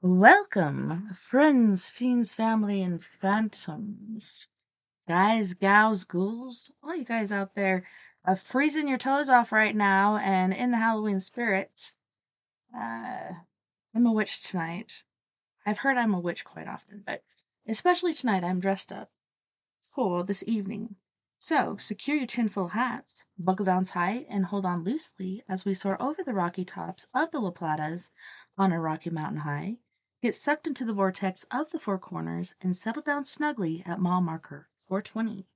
Welcome, friends, fiends, family, and phantoms. Guys, gals, ghouls, all you guys out there freezing your toes off right now and in the Halloween spirit. I'm a witch tonight. I've heard I'm a witch quite often, but especially tonight I'm dressed up for this evening. So, secure your tinfoil hats, buckle down tight, and hold on loosely as we soar over the rocky tops of the La Platas on a rocky mountain high, get sucked into the vortex of the Four Corners, and settle down snugly at mile marker 420.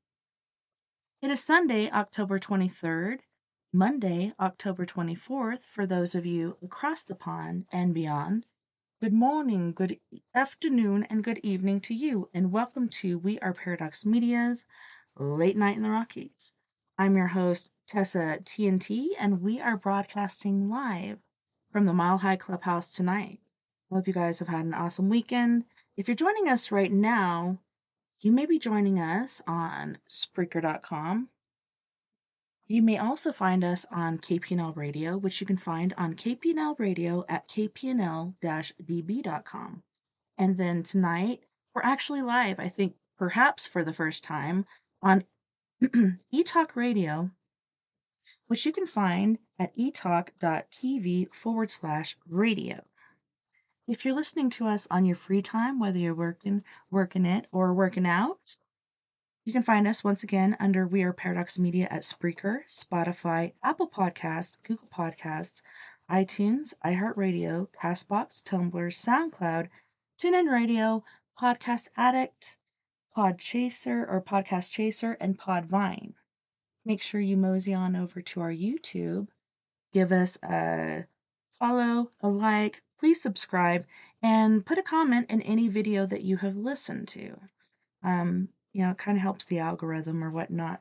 It is Sunday, October 23rd, Monday, October 24th for those of you across the pond and beyond. Good morning, good afternoon, and good evening to you, and welcome to We Are Paradox Media's Late Night in the Rockies. I'm your host, TessaTNT, and we are broadcasting live from the Mile High Clubhouse tonight. I hope you guys have had an awesome weekend. If you're joining us right now, you may be joining us on Spreaker.com. You may also find us on KPNL Radio, which you can find on KPNL Radio at kpnl-db.com. And then tonight, we're actually live, I think perhaps for the first time, on eTalk Radio, which you can find at etalk.tv/radio. If you're listening to us on your free time, whether you're working it, or working out, you can find us once again under We Are Paradox Media at Spreaker, Spotify, Apple Podcasts, Google Podcasts, iTunes, iHeartRadio, Castbox, Tumblr, SoundCloud, TuneIn Radio, Podcast Addict, Podcast Chaser, and Podvine. Make sure you mosey on over to our YouTube. Give us a follow, a like, please subscribe, and put a comment in any video that you have listened to. It kind of helps the algorithm or whatnot.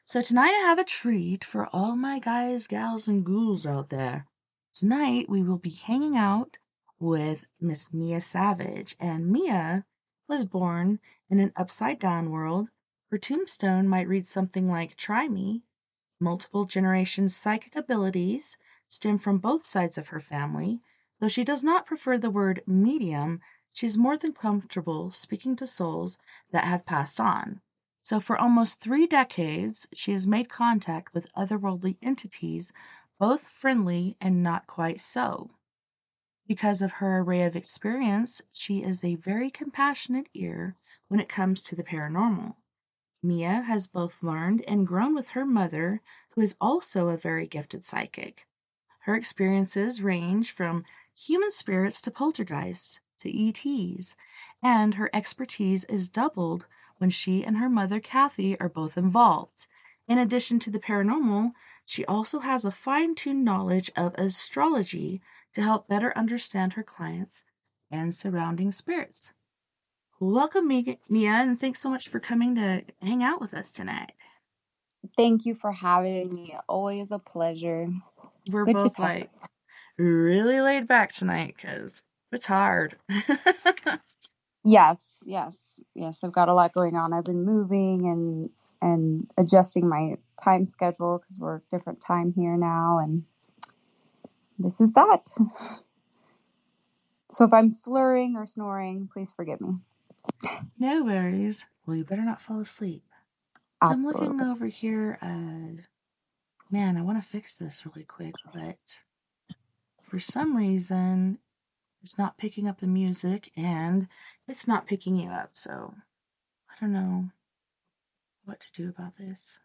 So tonight I have a treat for all my guys, gals, and ghouls out there. Tonight we will be hanging out with Miss Mea Savage, and Mea was born in an upside-down world. Her tombstone might read something like, "Try me." Multiple generations' psychic abilities stem from both sides of her family. Though she does not prefer the word medium, she is more than comfortable speaking to souls that have passed on. So for almost 3 decades, she has made contact with otherworldly entities, both friendly and not quite so. Because of her array of experience, she is a very compassionate ear when it comes to the paranormal. Mea has both learned and grown with her mother, who is also a very gifted psychic. Her experiences range from human spirits to poltergeists to ETs, and her expertise is doubled when she and her mother Kathy are both involved. In addition to the paranormal, she also has a fine-tuned knowledge of astrology to help better understand her clients and surrounding spirits. Welcome, Mea, and thanks so much for coming to hang out with us tonight. Thank you for having me. Always a pleasure. We're Good to both talk. really laid back tonight because it's hard. Yes. I've got a lot going on. I've been moving and adjusting my time schedule because we're different time here now, and this is that. So if I'm slurring or snoring, please forgive me. No worries. Well, you better not fall asleep. So Absolutely. I'm looking over here. Man, I want to fix this really quick, but for some reason, it's not picking up the music and it's not picking you up. So I don't know what to do about this.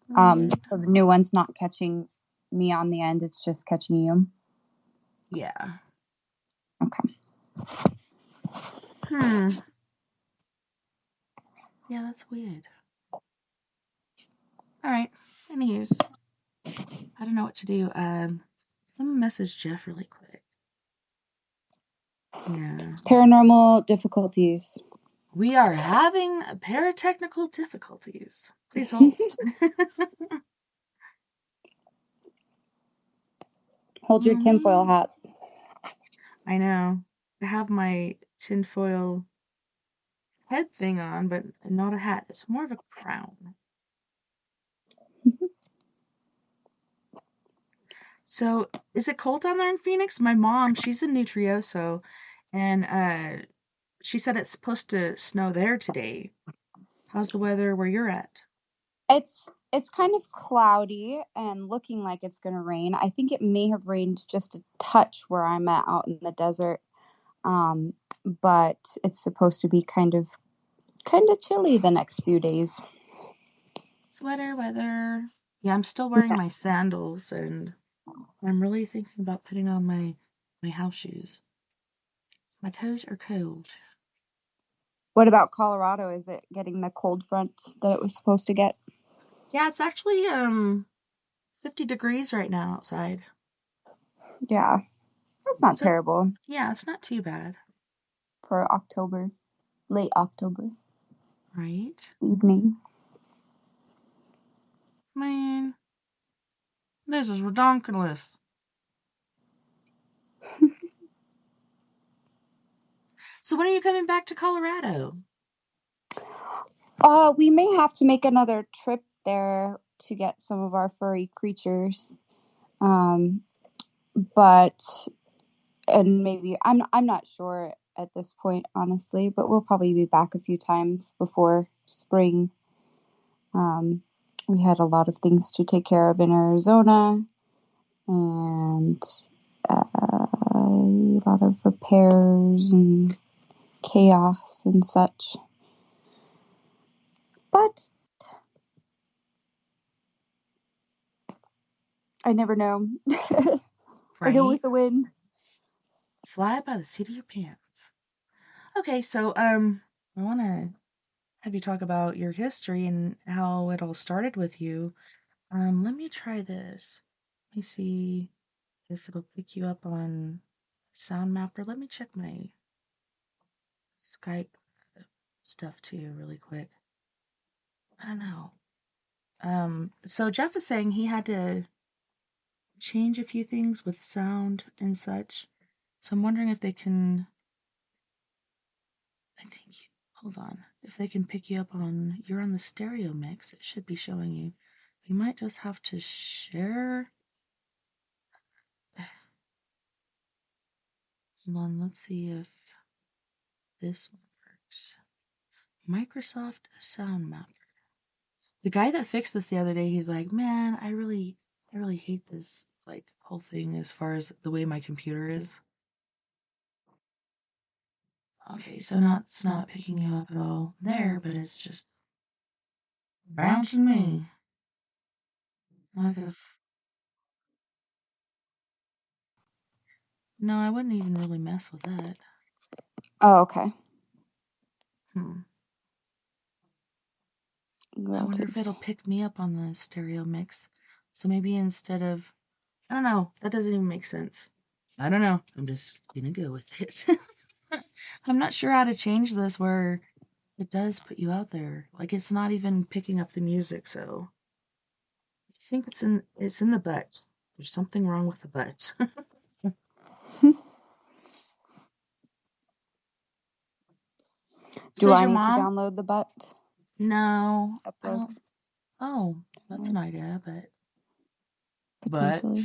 So the new one's not catching me on the end. It's just catching you. Yeah. Okay. Yeah, that's weird. All right. Anyways, I don't know what to do. Let me message Jeff really quick. Yeah. Paranormal difficulties. We are having paratechnical difficulties. Please hold. Hold your tinfoil hats. I know. I have my tinfoil head thing on, but not a hat. It's more of a crown. So, is it cold down there in Phoenix? My mom, she's in Nutrioso, and she said it's supposed to snow there today. How's the weather where you're at? It's kind of cloudy and looking like it's going to rain. I think it may have rained just a touch where I'm at out in the desert. Um, but it's supposed to be kind of chilly the next few days. Sweater weather. Yeah, I'm still wearing Yeah. my sandals, and I'm really thinking about putting on my house shoes. My toes are cold. What about Colorado? Is it getting the cold front that it was supposed to get? Yeah, it's actually 50 degrees right now outside. Yeah, that's not So it's, terrible yeah, it's not too bad, for October, late October right? evening. Man, this is ridiculous. So when are you coming back to Colorado? We may have to make another trip there to get some of our furry creatures. Um, but and maybe I'm not sure at this point, honestly, but we'll probably be back a few times before spring. Um, we had a lot of things to take care of in Arizona and a lot of repairs and chaos and such. But I never know. I go Right? with the wind. Fly by the seat of your pants. Okay, so I want to have you talk about your history and how it all started with you. Let me try this. Let me see if it'll pick you up on Sound Mapper. Let me check my Skype stuff too, really quick. I don't know. So Jeff is saying he had to change a few things with sound and such. So I'm wondering if they can. I think. Hold on. If they can pick you up on. You're on the stereo mix. It should be showing you. You might just have to share. Hold on. Let's see if this one works. Microsoft Sound Mapper. The guy that fixed this the other day, he's like, man, I really hate this like whole thing as far as the way my computer is. Okay, so not it's not picking you up at all there, but it's just bouncing me. Like if no, I wouldn't even really mess with that. Oh, okay. Hmm. I wonder Noted. if it'll pick me up on the stereo mix. So maybe instead of I don't know, that doesn't even make sense. I don't know. I'm just gonna go with it. I'm not sure how to change this where it does put you out there. Like it's not even picking up the music, so I think it's in the butt. There's something wrong with the butt. So Do is I your need to mom? download the butt No, I upload? don't. Oh, that's Or an idea, but potentially.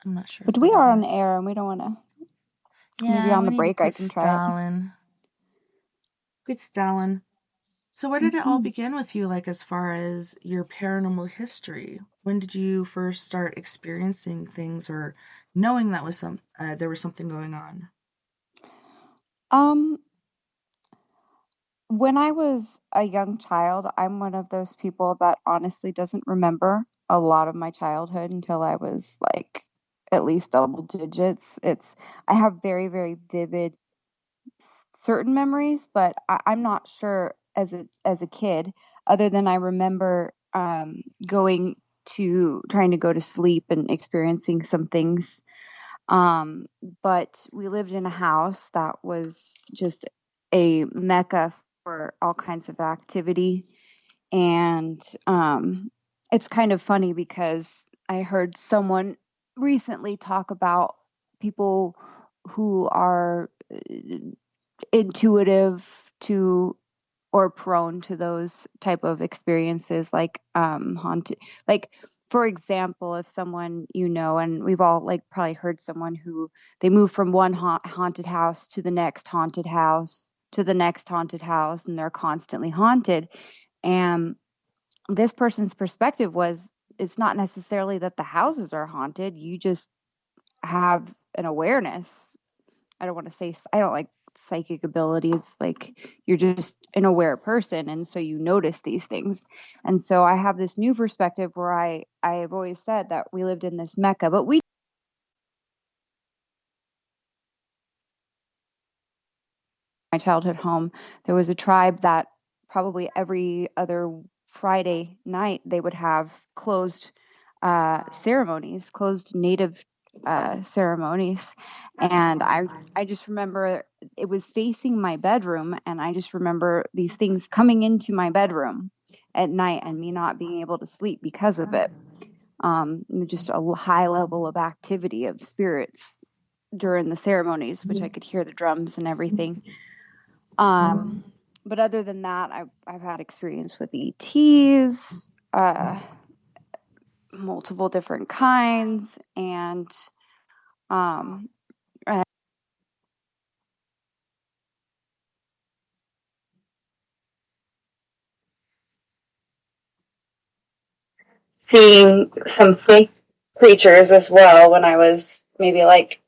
I'm not sure But if we that'll are on work. air and we don't want to. Maybe Yeah, on we the need to break I quit can try it. stalling. Quit stalling. So where did it all Hmm. begin with you, like as far as your paranormal history? When did you first start experiencing things or knowing that was there was something going on? Um, when I was a young child, I'm one of those people that honestly doesn't remember a lot of my childhood until I was like at least double digits. I have very, very vivid certain memories, but I'm not sure as a kid, other than I remember going to trying to go to sleep and experiencing some things. Um, but we lived in a house that was just a mecca for all kinds of activity. And it's kind of funny because I heard someone recently talk about people who are intuitive to or prone to those type of experiences like haunted, like for example, if someone, and we've all like probably heard someone who they move from one haunted house to the next haunted house to the next haunted house, and they're constantly haunted. And this person's perspective was, it's not necessarily that the houses are haunted. You just have an awareness. I don't like psychic abilities. Like, you're just an aware person, and so you notice these things. And so I have this new perspective where I've always said that we lived in this Mecca, but my childhood home, there was a tribe that probably every other Friday night they would have closed ceremonies, closed native ceremonies. And I just remember it was facing my bedroom, and I just remember these things coming into my bedroom at night and me not being able to sleep because of it. Just a high level of activity of spirits during the ceremonies, which I could hear the drums and everything. But other than that, I've had experience with ETs, multiple different kinds, and seeing some fake creatures as well when I was maybe like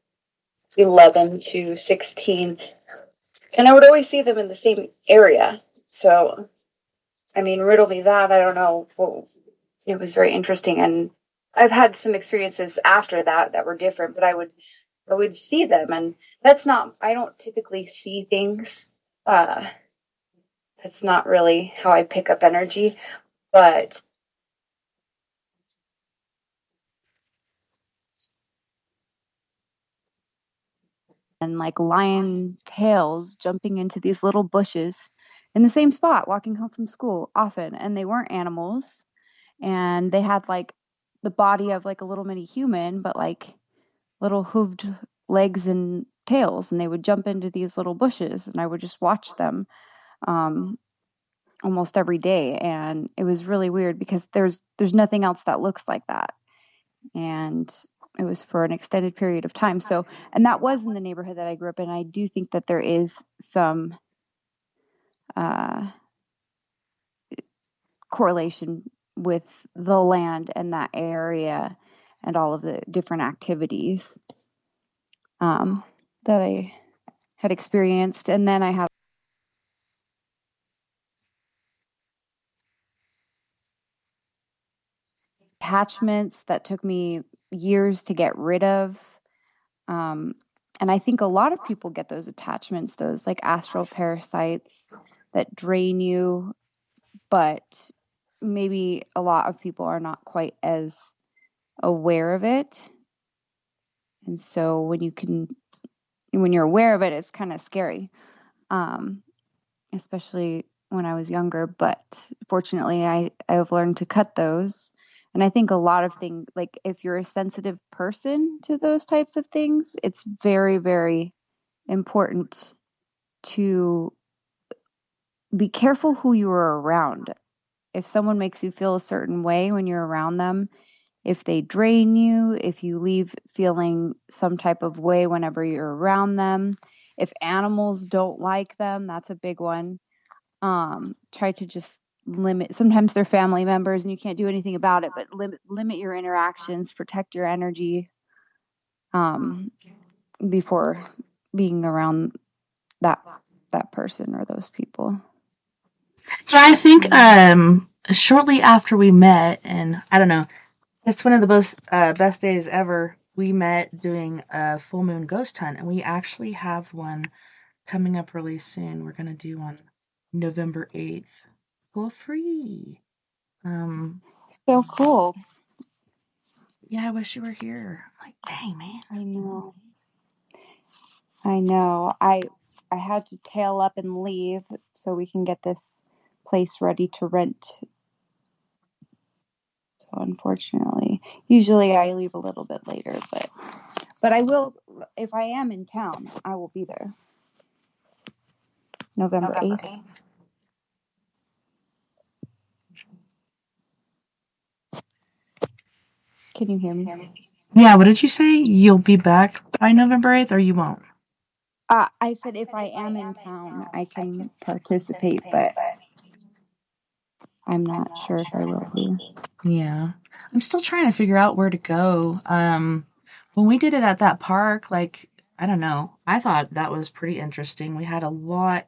11 to 16. And I would always see them in the same area. So, I mean, riddle me that. I don't know. Well, it was very interesting. And I've had some experiences after that were different, but I would see them. And I don't typically see things. That's not really how I pick up energy, but and like lion tails jumping into these little bushes in the same spot, walking home from school often. And they weren't animals, and they had like the body of like a little mini human, but like little hooved legs and tails. And they would jump into these little bushes, and I would just watch them almost every day. And it was really weird because there's nothing else that looks like that. And it was for an extended period of time. So, and that was in the neighborhood that I grew up in. I do think that there is some correlation with the land and that area and all of the different activities that I had experienced. And then I had attachments that took me years to get rid of. And I think a lot of people get those attachments, those like astral parasites that drain you, but maybe a lot of people are not quite as aware of it. And so when you're aware of it, it's kind of scary, especially when I was younger. But fortunately, I've learned to cut those. And I think a lot of things, like if you're a sensitive person to those types of things, it's very, very important to be careful who you are around. If someone makes you feel a certain way when you're around them, if they drain you, if you leave feeling some type of way whenever you're around them, if animals don't like them, that's a big one. Try to just limit. Sometimes they're family members and you can't do anything about it, but limit your interactions, protect your energy before being around that person or those people. Yeah, I think shortly after we met, and I don't know, it's one of the best days ever. We met doing a full moon ghost hunt, and we actually have one coming up really soon. We're gonna do one November 8th for free. So cool. Yeah, I wish you were here. Like, dang man. I know. I know. I had to tail up and leave so we can get this place ready to rent. So unfortunately, usually I leave a little bit later, but I will, if I am in town, I will be there. November 8th. Can you hear me? Yeah, what did you say? You'll be back by November 8th or you won't? I said if I am in town, I can participate, but I'm not sure if I will be. Yeah. I'm still trying to figure out where to go. When we did it at that park, like, I don't know, I thought that was pretty interesting. We had a lot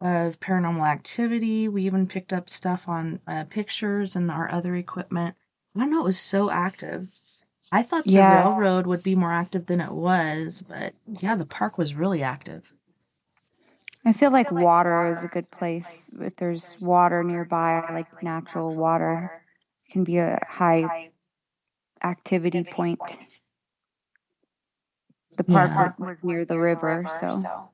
of paranormal activity. We even picked up stuff on pictures and our other equipment. I don't know, it was so active. I thought the Yes. railroad would be more active than it was, but yeah, the park was really active. I feel like water is a good place. If there's water nearby, like natural water, it can be a high activity point. The park Yeah. was near the river, so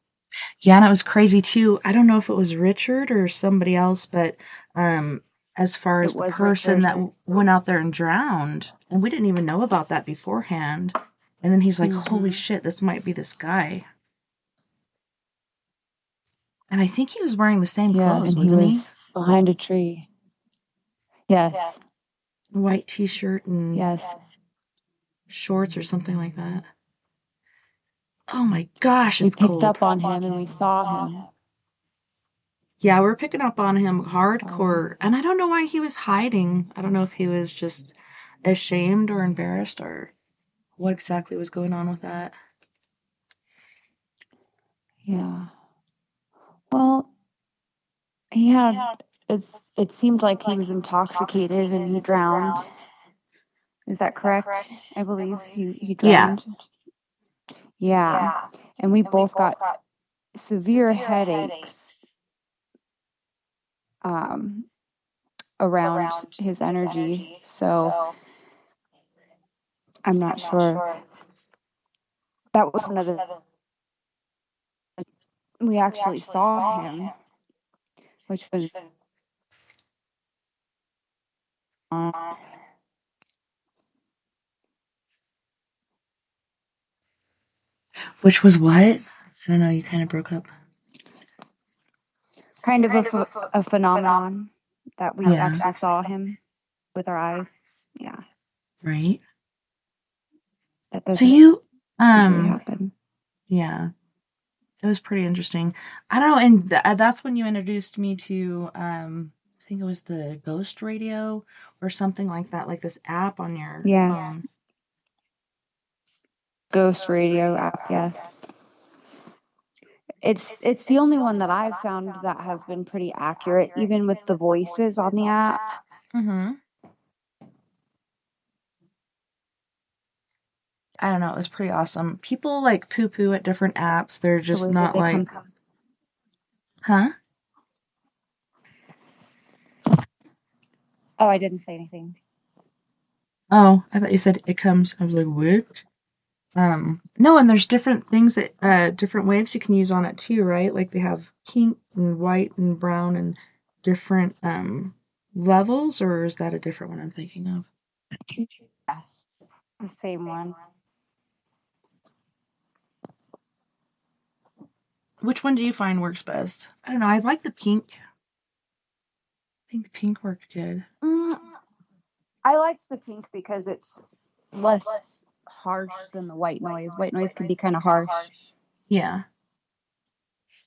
Yeah, and it was crazy too. I don't know if it was Richard or somebody else, but um, as far it as the was person Richard. that went out there and drowned, and we didn't even know about that beforehand. And then he's like, "Holy Hmm. shit, this might be this guy." And I think he was wearing the same Yeah, clothes, and he wasn't he? was behind a tree. Yes, White t-shirt and yes. shorts or something like that. Oh my gosh, We it's picked cold. up on him and we saw him. Yeah, we're picking up on him Saw him. hardcore. And I don't know why he was hiding. I don't know if he was just ashamed or embarrassed or what exactly was going on with that. Yeah. Well, he had it seemed like he was intoxicated and he drowned. Is that correct? I believe he Yeah. drowned. Yeah. And we both got severe headaches um around his energy. So I'm not sure. That was one of the we actually saw him, which was uh, Which was what? I don't know, you kind of broke up. kind of a phenomenon that we Yeah, actually saw him with our eyes. Yeah, right. that So doesn't you, usually um, happen. yeah, it was pretty interesting. I don't know, and that's when you introduced me to, I think it was the Ghost Radio or something like that, like this app on your Yes, phone. ghost radio app. Yes, it's the only one that I've found that has been pretty accurate, even with the voices on the app. Mm-hmm. I don't know, it was pretty awesome. People like poo-poo at different apps. They're The just way that not they like, come. huh? Oh, I didn't say anything. Oh, I thought you said it comes. I was like, what? No, and there's different things that different waves you can use on it too, right? Like they have pink and white and brown and different levels, or is that a different one I'm thinking of? Yes, the same one. Which one do you find works best? I don't know. I like the pink. I think the pink worked good. Mm, I liked the pink because it's less harsh than the white noise. White noise can be kind of harsh Yeah.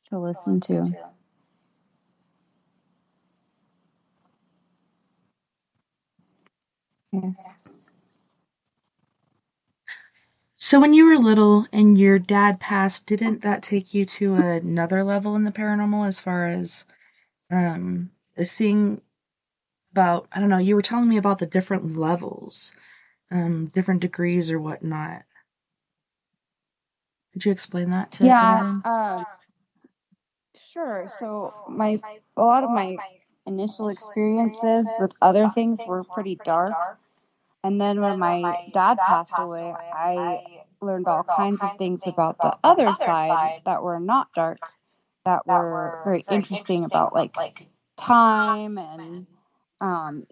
to listen to. Yes. So when you were little and your dad passed, didn't that take you to another level in the paranormal as far as um seeing about, I don't know, you were telling me about the different levels, different degrees or whatnot. Could you explain that to Yeah, everyone? sure. So a lot of my initial experiences with other things were pretty dark. And then when my dad passed away, I learned all kinds of things about the other side that were not dark, that were very interesting about like time and um,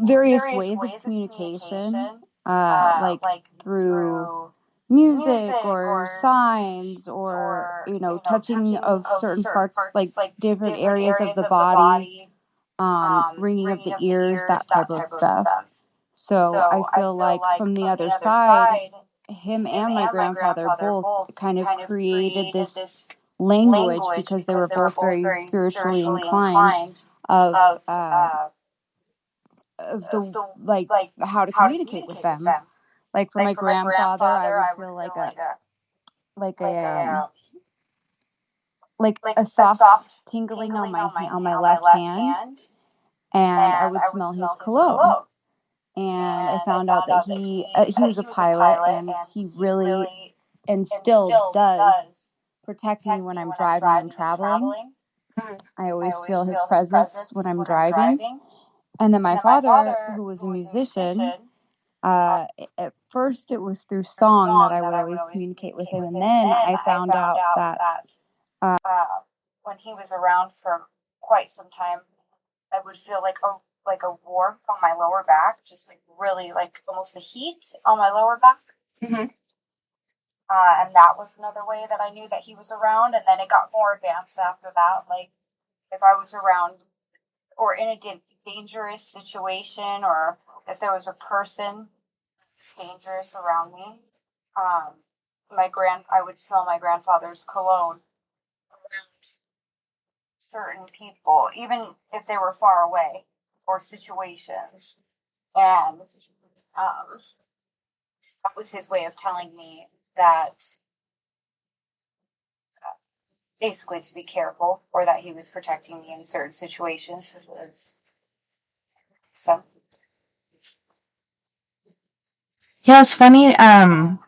various ways of communication, like through music or signs or touching of certain parts, like different areas of the body, ringing of the ears, that type of stuff. So I feel like from the other side, him and my grandfather both kind of created this language because they were both very spiritually inclined of the like how to communicate with them. Like for my grandfather, I would feel like a like a soft tingling on my left hand, and I would smell his cologne. And I found out that he was a pilot, and he really and still does protect me when I'm driving and traveling. I always feel his presence when I'm driving. And then my father, who was a musician, at first it was through song that I would always communicate with him, and then I found out that when he was around for quite some time, I would feel like a warmth on my lower back, just like really like almost a heat on my lower back. Mm-hmm. And that was another way that I knew that he was around. And then it got more advanced after that. Like if I was around or in a dangerous situation, or if there was a person dangerous around me, I would smell my grandfather's cologne around certain people, even if they were far away or situations. And that was his way of telling me that basically to be careful, or that he was protecting me in certain situations, which was so. Yeah, it's funny. I don't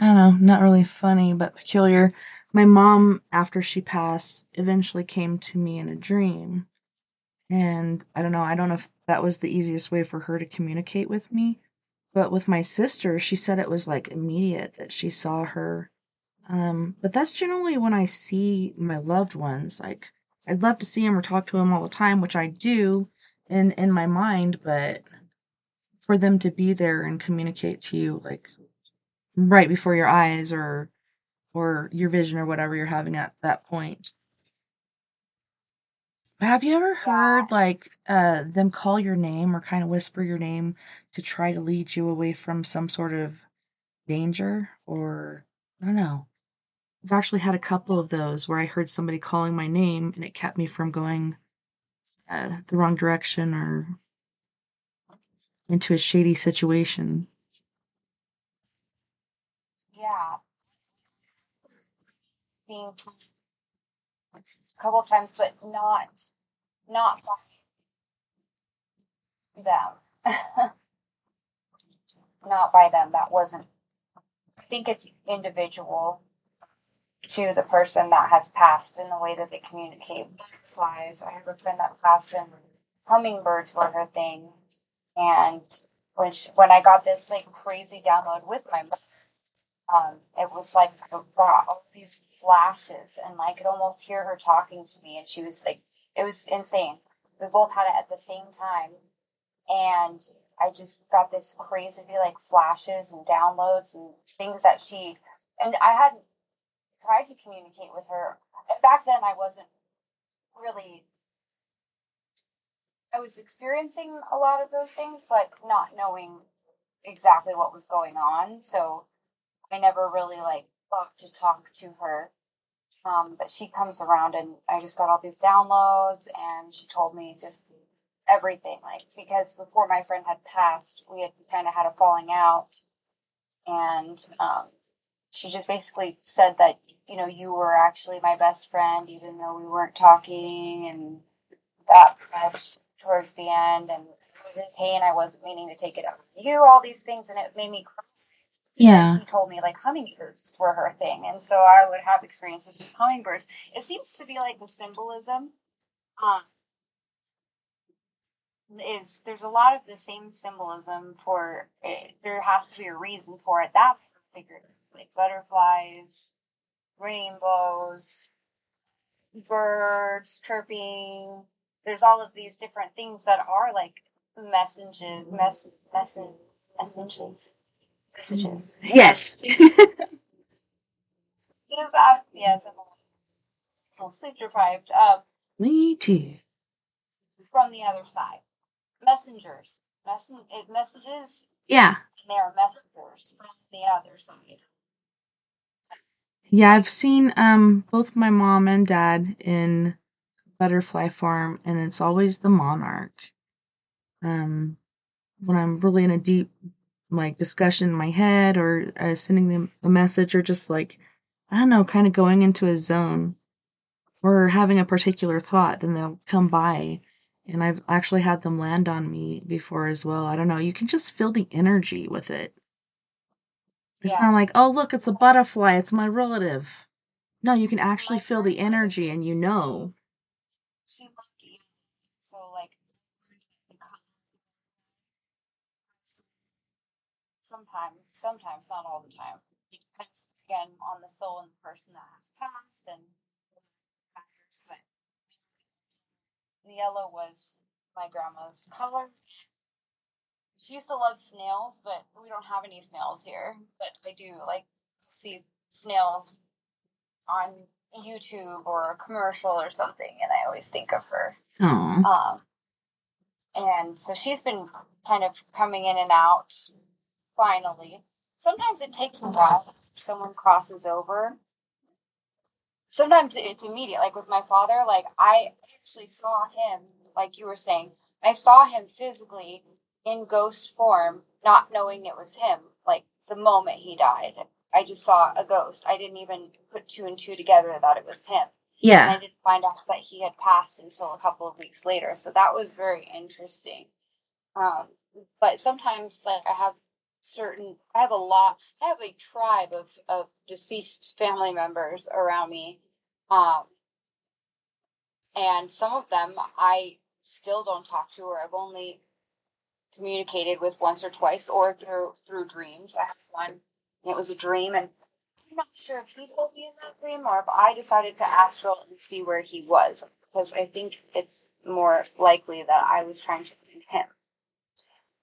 know, not really funny, but peculiar. My mom, after she passed, eventually came to me in a dream. And I don't know if that was the easiest way for her to communicate with me. But with my sister, she said it was like immediate that she saw her. But that's generally when I see my loved ones. Like, I'd love to see them or talk to them all the time, which I do in my mind, but for them to be there and communicate to you, like right before your eyes or your vision or whatever you're having at that point. Have you ever Yeah. heard like them call your name or kind of whisper your name to try to lead you away from some sort of danger? Or I don't know. I've actually had a couple of those where I heard somebody calling my name and it kept me from going the wrong direction or into a shady situation. Yeah, being a couple of times, but not by them. Not by them. That wasn't. I think it's individual to the person that has passed in the way that they communicate. Butterflies. I have a friend that passed, and hummingbirds were her thing. And when I got this like crazy download with my mother, it was like I got all these flashes, and I could almost hear her talking to me, and she was like, it was insane. We both had it at the same time, and I just got this crazy like flashes and downloads and things that and I hadn't tried to communicate with her. Back then I wasn't really, I was experiencing a lot of those things, but not knowing exactly what was going on. So I never really like thought to talk to her. But she comes around, and I just got all these downloads, and she told me just everything. Like, because before my friend had passed, we had kind of had a falling out, and she just basically said that, you were actually my best friend, even though we weren't talking, and that much towards the end, and I was in pain. I wasn't meaning to take it out on you, all these things, and it made me cry. That Yeah. she told me like hummingbirds were her thing, and so I would have experiences with hummingbirds. It seems to be like the symbolism um, is there's a lot of the same symbolism for it. There has to be a reason for it. That figured like butterflies, rainbows, birds chirping. There's all of these different things that are like messages, messages, messages. Yes. Because yes, I'm a little sleep deprived. Me too. From the other side, messengers. messages, Yeah. and they are messengers from the other side. Yeah, I've seen both my mom and dad in butterfly form, and it's always the monarch. Um, when I'm really in a deep like discussion in my head, or sending them a message, or just like I don't know, kind of going into a zone or having a particular thought, then they'll come by. And I've actually had them land on me before as well. I don't know. You can just feel the energy with it. It's not like, Yes. oh, look, it's a butterfly. It's my relative. No, you can actually My feel the grandmother, energy and you know. she loved you. So like the sometimes, not all the time. It depends again on the soul and the person that has passed and factors. But the yellow was my grandma's color. She used to love snails, but we don't have any snails here. But I do like see snails on YouTube or a commercial or something, and I always think of her. Oh. Um, and so she's been kind of coming in and out finally. Sometimes it takes a while. Someone crosses over. Sometimes it's immediate. Like with my father, like I actually saw him, like you were saying, I saw him physically in ghost form, not knowing it was him. Like the moment he died, I just saw a ghost. I didn't even put two and two together that it was him. And Yeah. I didn't find out that he had passed until a couple of weeks later. So that was very interesting. Um, but sometimes, like, I have a tribe of deceased family members around me. Um, and some of them I still don't talk to, or I've only communicated with once or twice, or through dreams. I had one, and it was a dream, and I'm not sure if he told me in that dream or if I decided to astral and see where he was, because I think it's more likely that I was trying to find him,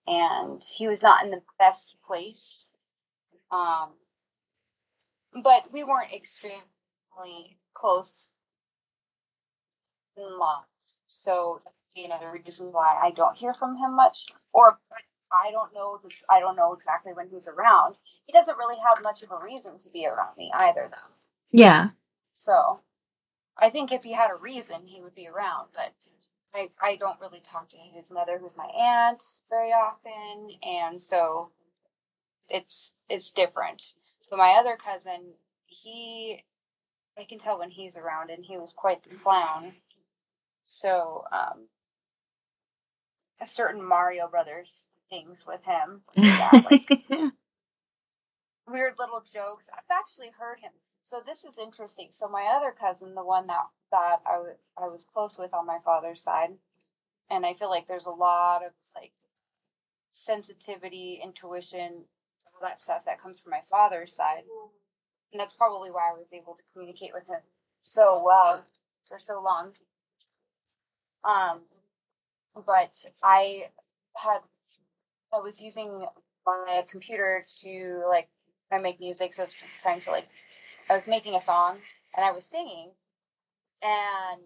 and he was not in the best place. Um, but we weren't extremely close in love. So the reason why I don't hear from him much, or I don't know exactly when he's around. He doesn't really have much of a reason to be around me either, though. Yeah. So I think if he had a reason, he would be around. But I don't really talk to his mother, who's my aunt, very often, and so it's different. So my other cousin, he I can tell when he's around, and he was quite the clown. So a certain Mario Brothers things with him. Yeah, like weird little jokes. I've actually heard him. So this is interesting. So my other cousin, the one that I was close with on my father's side, and I feel like there's a lot of like sensitivity, intuition, all that stuff that comes from my father's side, and that's probably why I was able to communicate with him so well for so long. Um, but had I was using my computer to like I make music, so I was trying to like I was making a song and I was singing, and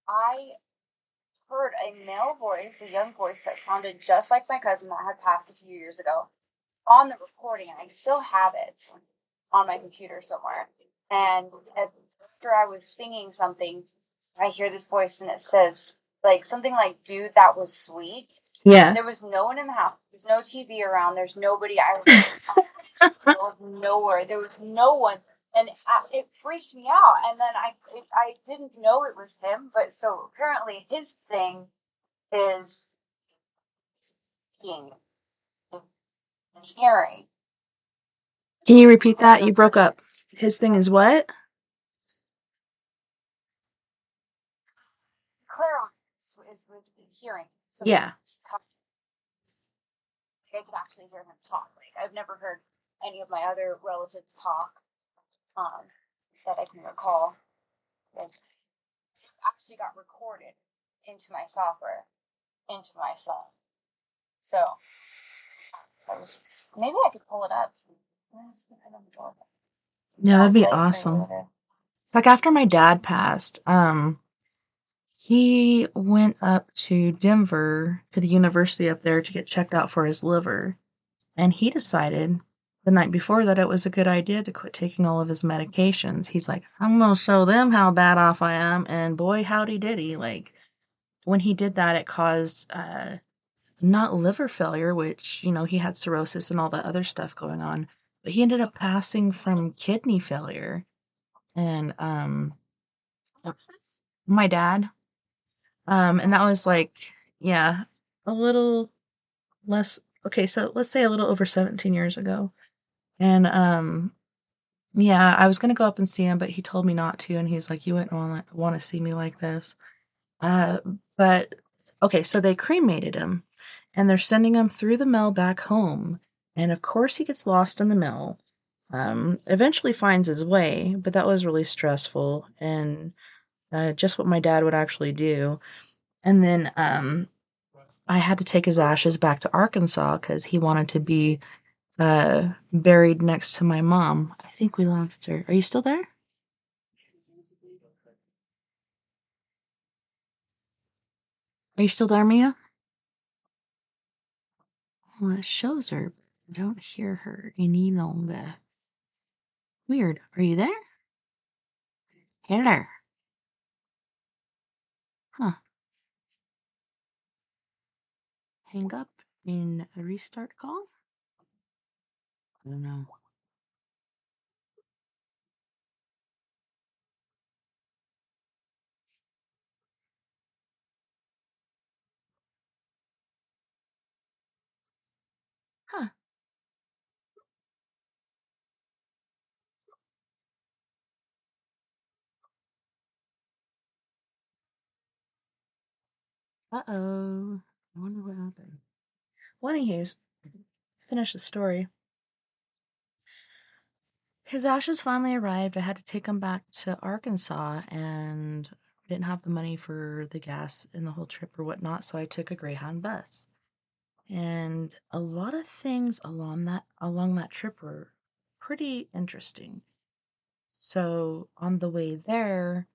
I heard a male voice, a young voice that sounded just like my cousin that had passed a few years ago on the recording, and I still have it on my computer somewhere. And after I was singing something, I hear this voice and it says like something like, "Dude, that was sweet." Yeah. There was no one in the house. There's no TV around. There's nobody. I was nowhere. There was no one, and it freaked me out. And then I didn't know it was him, but so apparently his thing is seeing and hearing. Can you repeat It's that? the You broke up. His thing is what? clairvoyance is with hearing. So Yeah. talk, I could actually hear him talk. Like I've never heard any of my other relatives talk um, that I can recall. It actually got recorded into my software, into my phone. So I was maybe I could pull it up. Yeah, I'll that'd be play it for you awesome. later. It's like after my dad passed, He went up to Denver to the university up there to get checked out for his liver, and he decided the night before that it was a good idea to quit taking all of his medications. He's like, "I'm gonna show them how bad off I am," and boy, howdy did he. Like, when he did that, it caused, not liver failure, which, he had cirrhosis and all that other stuff going on, but he ended up passing from kidney failure, and, my dad, and that was, like, yeah, a little less okay, so let's say a little over 17 years ago, and, yeah, I was gonna go up and see him, but he told me not to, and he's like, "You wouldn't wanna see me like this." Uh, but okay, so they cremated him, and they're sending him through the mail back home, and of course he gets lost in the mail. Eventually finds his way, but that was really stressful and, just what my dad would actually do. And then, I had to take his ashes back to Arkansas because he wanted to be, buried next to my mom. I think we lost her. Are you still there? Are you still there, Mia? Well, it shows her. I don't hear her any longer. Weird. Are you there? Hello. Huh. Hang up and restart call? I don't know. Huh. Uh-oh. I wonder what happened. Well, anyways, finish the story. His ashes finally arrived. I had to take him back to Arkansas and didn't have the money for the gas and the whole trip or whatnot, so I took a Greyhound bus. And a lot of things along that trip were pretty interesting. So on the way there,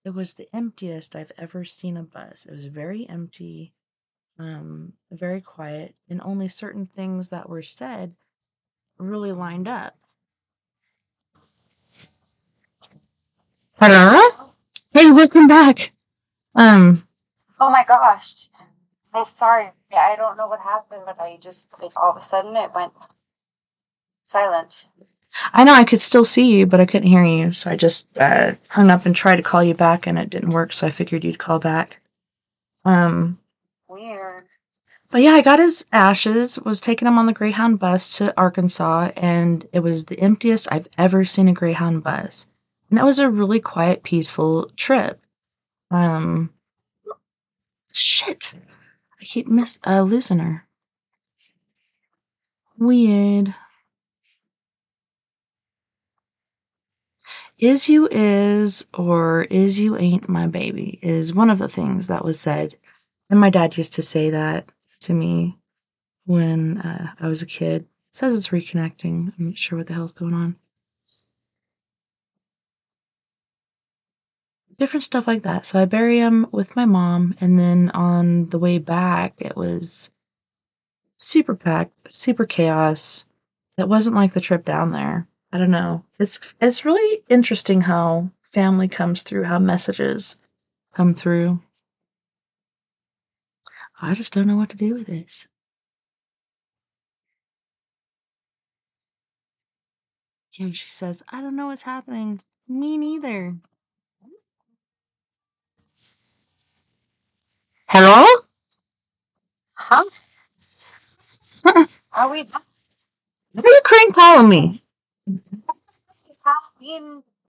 it was the emptiest I've ever seen a bus. It was very empty, very quiet, and only certain things that were said really lined up. Hello? Hey, welcome back. Um, Oh my gosh. I'm sorry. I don't know what happened, but I just, like, all of a sudden it went silent. I know I could still see you, but I couldn't hear you, so I just hung up and tried to call you back, and it didn't work. So I figured you'd call back. Um, Weird. but yeah, I got his ashes. Was taking him on the Greyhound bus to Arkansas, and it was the emptiest I've ever seen a Greyhound bus. And it was a really quiet, peaceful trip. Um, shit, I keep losing her. Weird. Is you is or is you ain't my baby is one of the things that was said. And my dad used to say that to me when I was a kid. It says it's reconnecting. I'm not sure what the hell's going on. Different stuff like that. So I bury him with my mom, and then on the way back, it was super packed, super chaos. It wasn't like the trip down there. I don't know. It's really interesting how family comes through, how messages come through. I just don't know what to do with this. And she says, I don't know what's happening. Me neither. Hello? Huh? Why Are we are you crank calling me? Halloween?